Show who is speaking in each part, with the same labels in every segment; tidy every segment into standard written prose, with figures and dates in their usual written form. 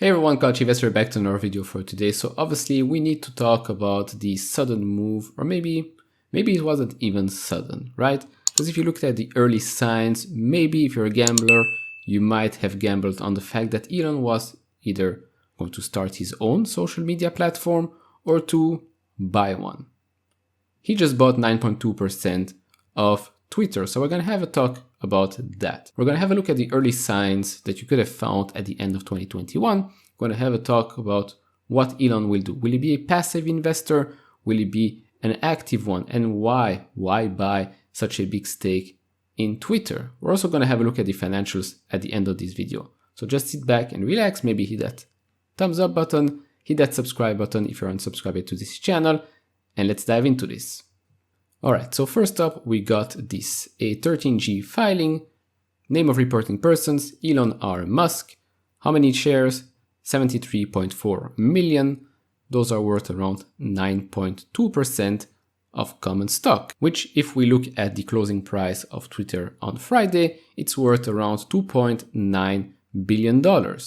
Speaker 1: Hey everyone, Coach Investor back to another video for today. So obviously we need to talk about the sudden move, or maybe it wasn't even sudden, right? Because if you looked at the early signs, maybe if you're a gambler, you might have gambled on the fact that Elon was either going to start his own social media platform or to buy one. He just bought 9.2% of Twitter. So we're going to have a talk about that. We're going to have a look at the early signs that you could have found at the end of 2021. We're going to have a talk about what Elon will do. Will he be a passive investor? Will he be an active one? And why? Why buy such a big stake in Twitter? We're also going to have a look at the financials at the end of this video. So just sit back and relax. Maybe hit that thumbs up button, hit that subscribe button if you're unsubscribed to this channel, and let's dive into this. Alright, so first up we got this, a 13G filing, name of reporting persons, Elon R. Musk, how many shares? 73.4 million, those are worth around 9.2% of common stock, which if we look at the closing price of Twitter on Friday, it's worth around $2.9 billion.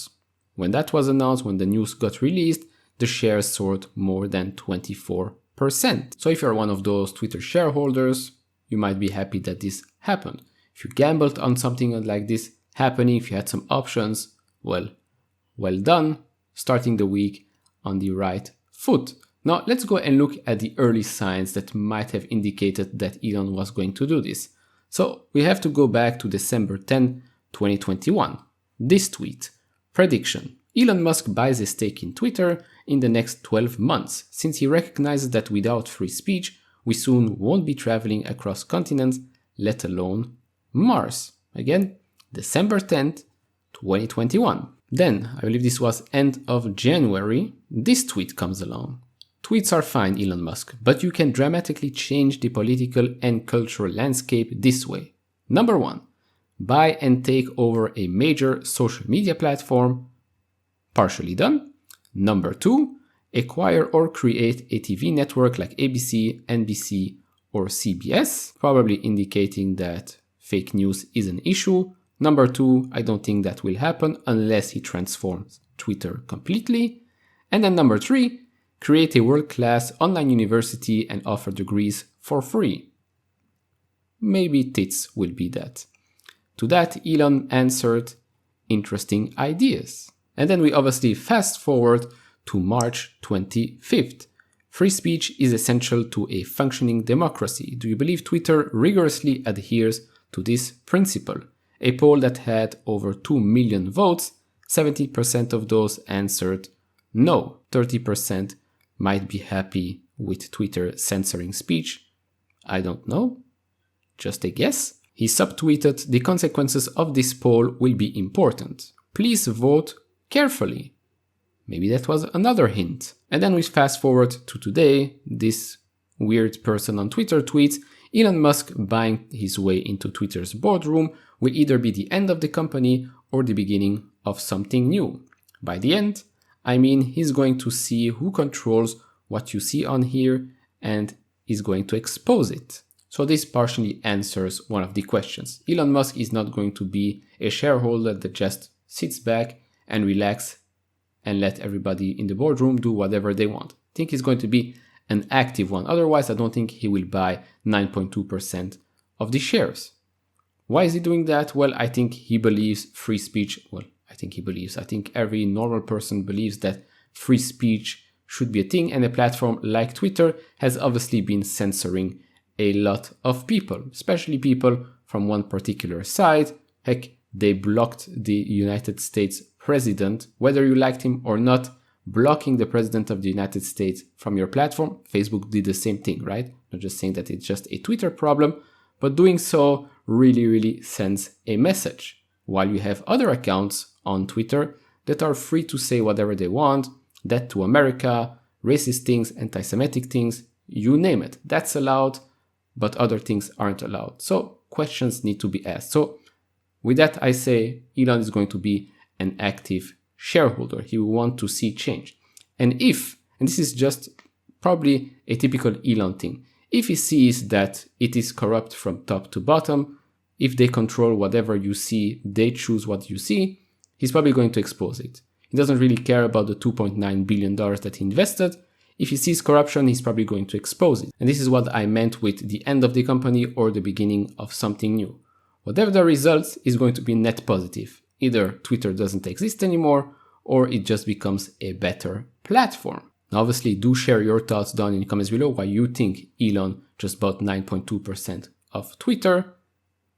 Speaker 1: When that was announced, when the news got released, the shares soared more than 24%. So if you're one of those Twitter shareholders, you might be happy that this happened. If you gambled on something like this happening, if you had some options, well done, starting the week on the right foot. Now let's go and look at the early signs that might have indicated that Elon was going to do this. So we have to go back to December 10, 2021. This tweet, prediction. Elon Musk buys a stake in Twitter in the next 12 months, since he recognizes that without free speech, we soon won't be traveling across continents, let alone Mars. Again, December 10th, 2021. Then, I believe this was end of January, this tweet comes along. Tweets are fine, Elon Musk, but you can dramatically change the political and cultural landscape this way. Number 1, buy and take over a major social media platform. Partially done. Number 2, acquire or create a TV network like ABC, NBC, or CBS, probably indicating that fake news is an issue. Number 2, I don't think that will happen unless he transforms Twitter completely. And then number 3, create a world-class online university and offer degrees for free. Maybe TITS will be that. To that, Elon answered, interesting ideas. And then we obviously fast forward to March 25th. Free speech is essential to a functioning democracy. Do you believe Twitter rigorously adheres to this principle? A poll that had over 2 million votes, 70% of those answered no. 30% might be happy with Twitter censoring speech. I don't know. Just a guess. He subtweeted, the consequences of this poll will be important. Please vote carefully. Maybe that was another hint. And then we fast forward to today. This weird person on Twitter tweets, Elon Musk buying his way into Twitter's boardroom will either be the end of the company or the beginning of something new. By the end, I mean he's going to see who controls what you see on here and is going to expose it. So this partially answers one of the questions. Elon Musk is not going to be a shareholder that just sits back and relax and let everybody in the boardroom do whatever they want. I think he's going to be an active one. Otherwise, I don't think he will buy 9.2% of the shares. Why is he doing that? Well, I think he believes free speech. Well, I think every normal person believes that free speech should be a thing, and a platform like Twitter has obviously been censoring a lot of people, especially people from one particular side. Heck, they blocked the United States president, whether you liked him or not. Blocking the president of the United States from your platform, Facebook did the same thing, right? Not just saying that it's just a Twitter problem, but doing so really sends a message. While you have other accounts on Twitter that are free to say whatever they want, that to America, racist things, anti-Semitic things, you name it, that's allowed, but other things aren't allowed. So questions need to be asked. So with that, I say Elon is going to be an active shareholder. He will want to see change. And this is just probably a typical Elon thing, if he sees that it is corrupt from top to bottom, if they control whatever you see, they choose what you see, he's probably going to expose it. He doesn't really care about the $2.9 billion that he invested. If he sees corruption, he's probably going to expose it. And this is what I meant with the end of the company or the beginning of something new. Whatever the results is going to be net positive. Either Twitter doesn't exist anymore, or it just becomes a better platform. Now, obviously, do share your thoughts down in the comments below why you think Elon just bought 9.2% of Twitter.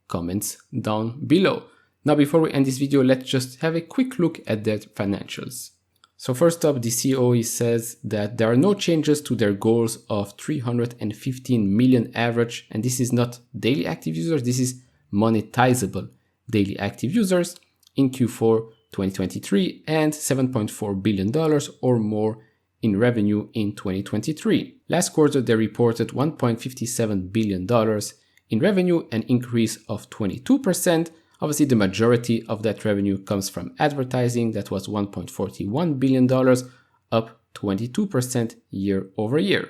Speaker 1: Comments down below. Now, before we end this video, let's just have a quick look at their financials. So first up, the CEO says that there are no changes to their goals of 315 million average, and this is not daily active users, this is monetizable daily active users in Q4 2023 and $7.4 billion or more in revenue in 2023. Last quarter, they reported $1.57 billion in revenue, an increase of 22%. Obviously, the majority of that revenue comes from advertising. That was $1.41 billion, up 22% year over year.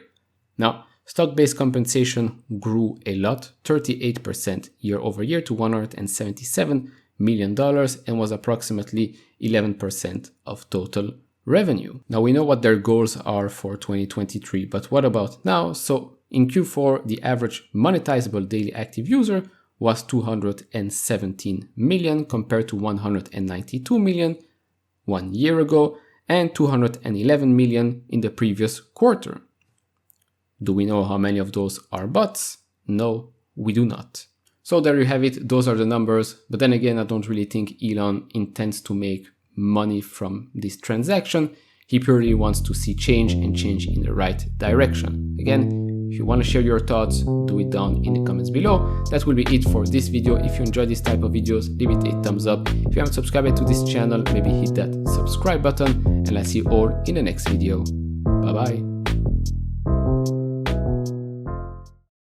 Speaker 1: Now, stock-based compensation grew a lot, 38% year over year to $177 million and was approximately 11% of total revenue. Now, we know what their goals are for 2023, but what about now? So in Q4, the average monetizable daily active user was 217 million compared to 192 million 1 year ago and 211 million in the previous quarter. Do we know how many of those are bots? No, we do not. So there you have it. Those are the numbers. But then again, I don't really think Elon intends to make money from this transaction. He purely wants to see change and change in the right direction. Again, if you want to share your thoughts, do it down in the comments below. That will be it for this video. If you enjoy this type of videos, leave it a thumbs up. If you haven't subscribed to this channel, maybe hit that subscribe button, and I'll see you all in the next video. Bye bye.